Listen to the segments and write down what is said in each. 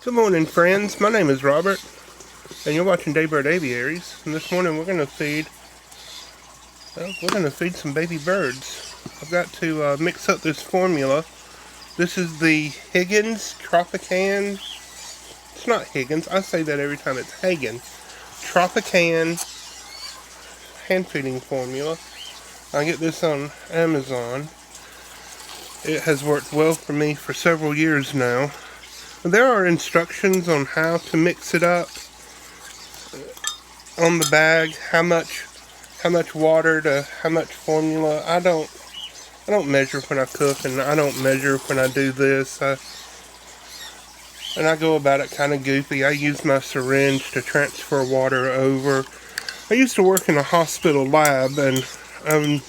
Good morning, friends. My name is Robert, and you're watching Daybird Aviaries. And this morning we're going to feed some baby birds. I've got to mix up this formula. This is the Higgins Tropican. It's not Higgins. I say that every time. It's Hagen Tropican hand feeding formula. I get this on Amazon. It has worked well for me for several years now. There are instructions on how to mix it up on the bag, how much water to how much formula. I don't measure when I cook, and I don't measure when I do this. And I go about it kind of goofy. I use my syringe to transfer water over. I used to work in a hospital lab, and I'm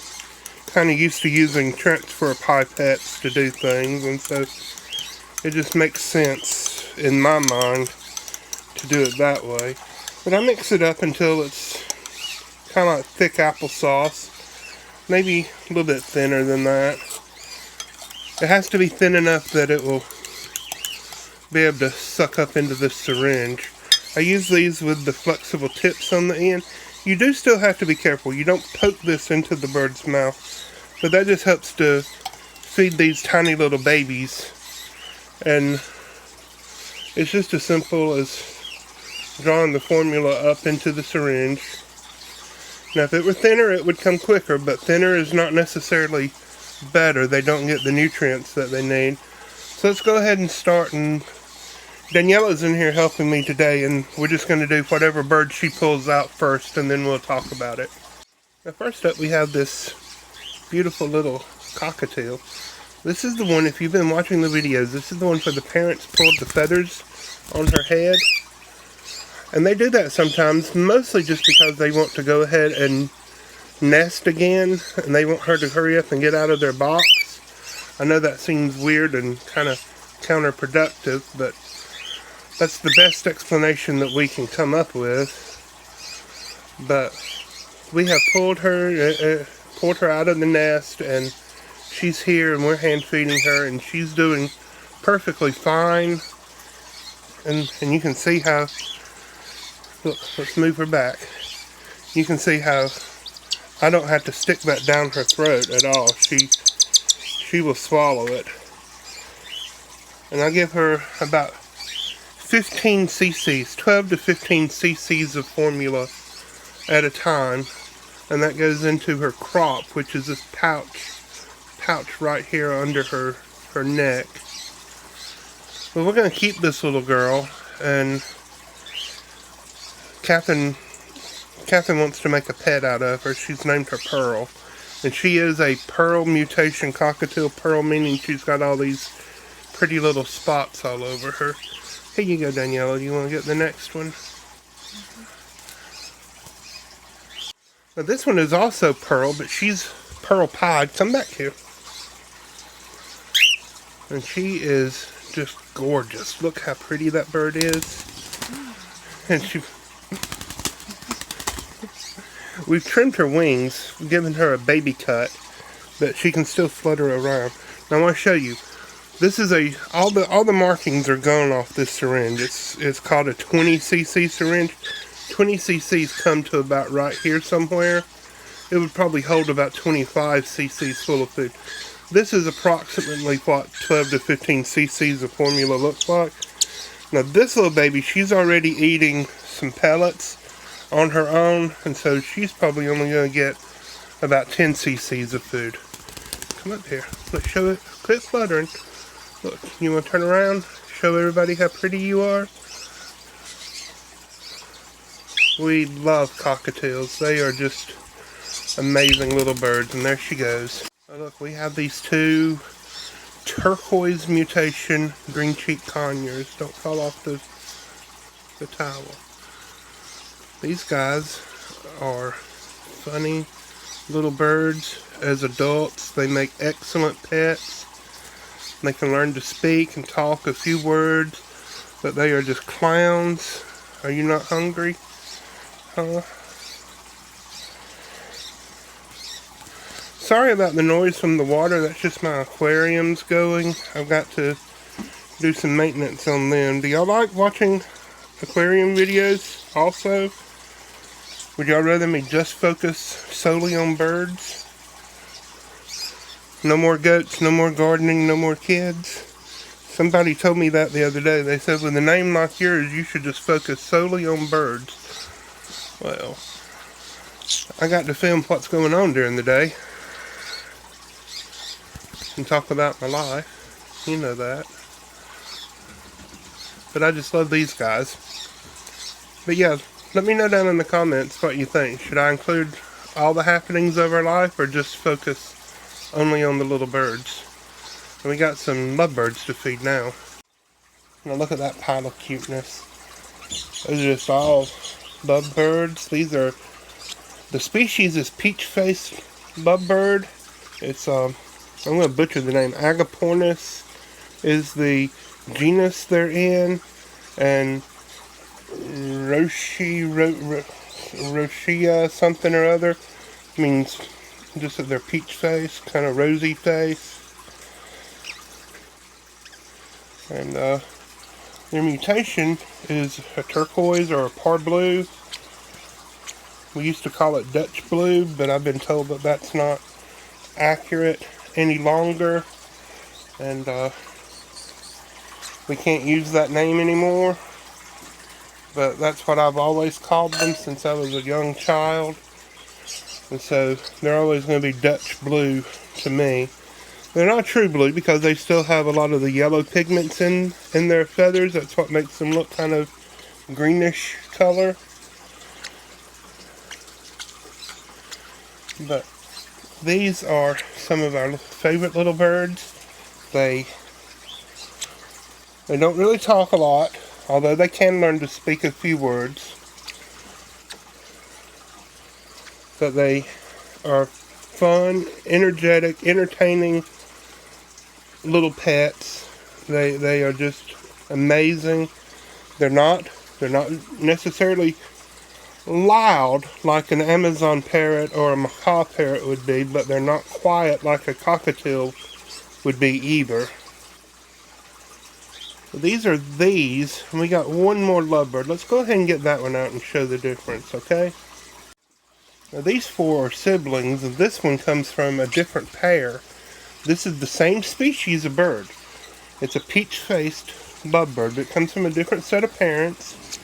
kind of used to using transfer pipettes to do things, and so it just makes sense in my mind to do it that way. But I mix it up until it's kind of like thick applesauce, maybe a little bit thinner than that. It has to be thin enough that it will be able to suck up into the syringe. I use these with the flexible tips on the end. You do still have to be careful. You don't poke this into the bird's mouth, but that just helps to feed these tiny little babies. And it's just as simple as drawing the formula up into the syringe. Now, if it were thinner, it would come quicker, but thinner is not necessarily better. They don't get the nutrients that they need. So let's go ahead and start. And Daniela's in here helping me today, and we're just going to do whatever bird she pulls out first, and then we'll talk about it. Now, first up, we have this beautiful little cockatiel. This is the one, if you've been watching the videos, this is the one where the parents pulled the feathers on her head. And they do that sometimes, mostly just because they want to go ahead and nest again, and they want her to hurry up and get out of their box. I know that seems weird and kind of counterproductive, but that's the best explanation that we can come up with. But we have pulled her out of the nest, and she's here, and we're hand feeding her, and she's doing perfectly fine. And you can see how, look, let's move her back. You can see how I don't have to stick that down her throat at all. She will swallow it. And I give her about 15 cc's, 12 to 15 cc's of formula at a time. And that goes into her crop, which is this pouch right here under her neck. Well, we're going to keep this little girl, and Catherine wants to make a pet out of her. She's named her Pearl, and she is a pearl mutation cockatiel. Pearl meaning she's got all these pretty little spots all over her. Here you go, Daniela. Do you want to get the next one? Now, this one is also pearl, but she's pearl pied. Come back here. And she is just gorgeous. Look how pretty that bird is. And we've trimmed her wings, given her a baby cut, but she can still flutter around. Now I want to show you. This is all the markings are gone off this syringe. It's called a 20 cc syringe. 20 cc's come to about right here somewhere. It would probably hold about 25 cc's full of food. This is approximately what 12 to 15 cc's of formula looks like. Now this little baby, she's already eating some pellets on her own, and so she's probably only going to get about 10 cc's of food. Come up here. Let's show it. Quit fluttering. Look, you want to turn around? Show everybody how pretty you are? We love cockatiels. They are just amazing little birds, and there she goes. Oh, look, we have these two turquoise mutation Greencheek Conures. Don't fall off the towel. These guys are funny little birds. As adults, they make excellent pets. They can learn to speak and talk a few words, but they are just clowns. Are you not hungry? Huh? Sorry about the noise from the water. That's just my aquariums going. I've got to do some maintenance on them. Do y'all like watching aquarium videos also? Would y'all rather me just focus solely on birds? No more goats, no more gardening, no more kids? Somebody told me that the other day. They said with a name like yours, you should just focus solely on birds. Well, I got to film what's going on during the day and talk about my life. You know that. But I just love these guys. But yeah, let me know down in the comments what you think. Should I include all the happenings of our life or just focus only on the little birds? And we got some lovebirds to feed now. Now look at that pile of cuteness. Those are just all lovebirds. These are, the species is peach-faced lovebird. It's, I'm going to butcher the name. Agapornis is the genus they're in. And Rochia something or other means just that they're peach face, kind of rosy face. And their mutation is a turquoise or a parbleu. We used to call it Dutch blue, but I've been told that that's not accurate any longer, and we can't use that name anymore. But that's what I've always called them since I was a young child. And so they're always going to be Dutch blue to me. They're not true blue because they still have a lot of the yellow pigments in their feathers. That's what makes them look kind of greenish color. But these are some of our favorite little birds. They don't really talk a lot, although they can learn to speak a few words. But they are fun, energetic, entertaining little pets. They are just amazing. They're not necessarily loud like an Amazon parrot or a macaw parrot would be, but they're not quiet like a cockatiel would be either. These are these, and we got one more lovebird. Let's go ahead and get that one out and show the difference, okay? Now these four are siblings, and this one comes from a different pair. This is the same species of bird. It's a peach-faced lovebird, but it comes from a different set of parents.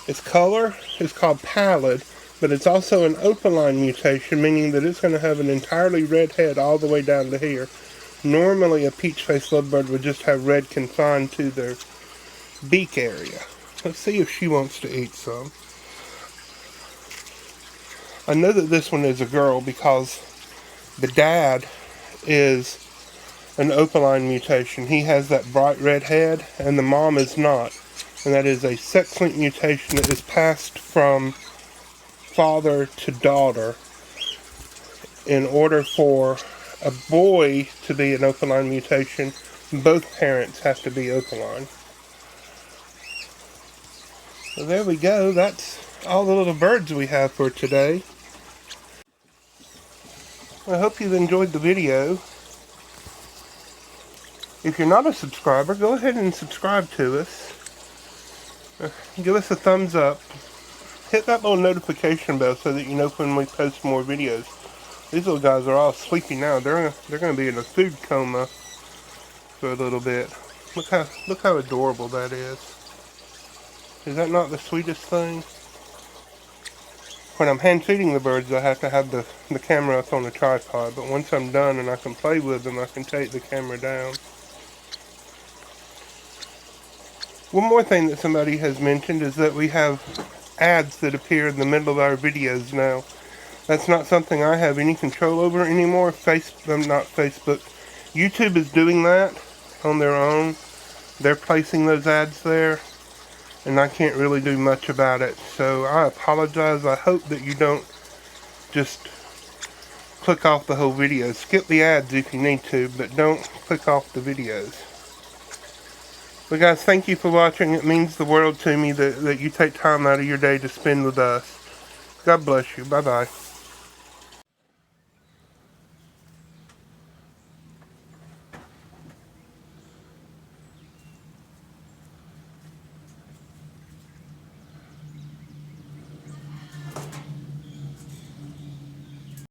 Its color is called pallid, but it's also an opaline mutation, meaning that it's going to have an entirely red head all the way down to here. Normally a peach-faced lovebird would just have red confined to their beak area. Let's see if she wants to eat some. I know that this one is a girl because the dad is an opaline mutation. He has that bright red head, and the mom is not. And that is a sex-linked mutation that is passed from father to daughter. In order for a boy to be an opaline mutation, both parents have to be opaline. So there we go. That's all the little birds we have for today. I hope you've enjoyed the video. If you're not a subscriber, go ahead and subscribe to us. Give us a thumbs up. Hit that little notification bell so that you know when we post more videos. These little guys are all sleepy now. They're going to be in a food coma for a little bit. Look how adorable that is. Is that not the sweetest thing? When I'm hand feeding the birds, I have to have the camera up on the tripod. But once I'm done and I can play with them, I can take the camera down. One more thing that somebody has mentioned is that we have ads that appear in the middle of our videos now. That's not something I have any control over anymore. Not Facebook. YouTube is doing that on their own. They're placing those ads there, and I can't really do much about it. So I apologize. I hope that you don't just click off the whole video. Skip the ads if you need to, but don't click off the videos. But guys, thank you for watching. It means the world to me that you take time out of your day to spend with us. God bless you. Bye-bye.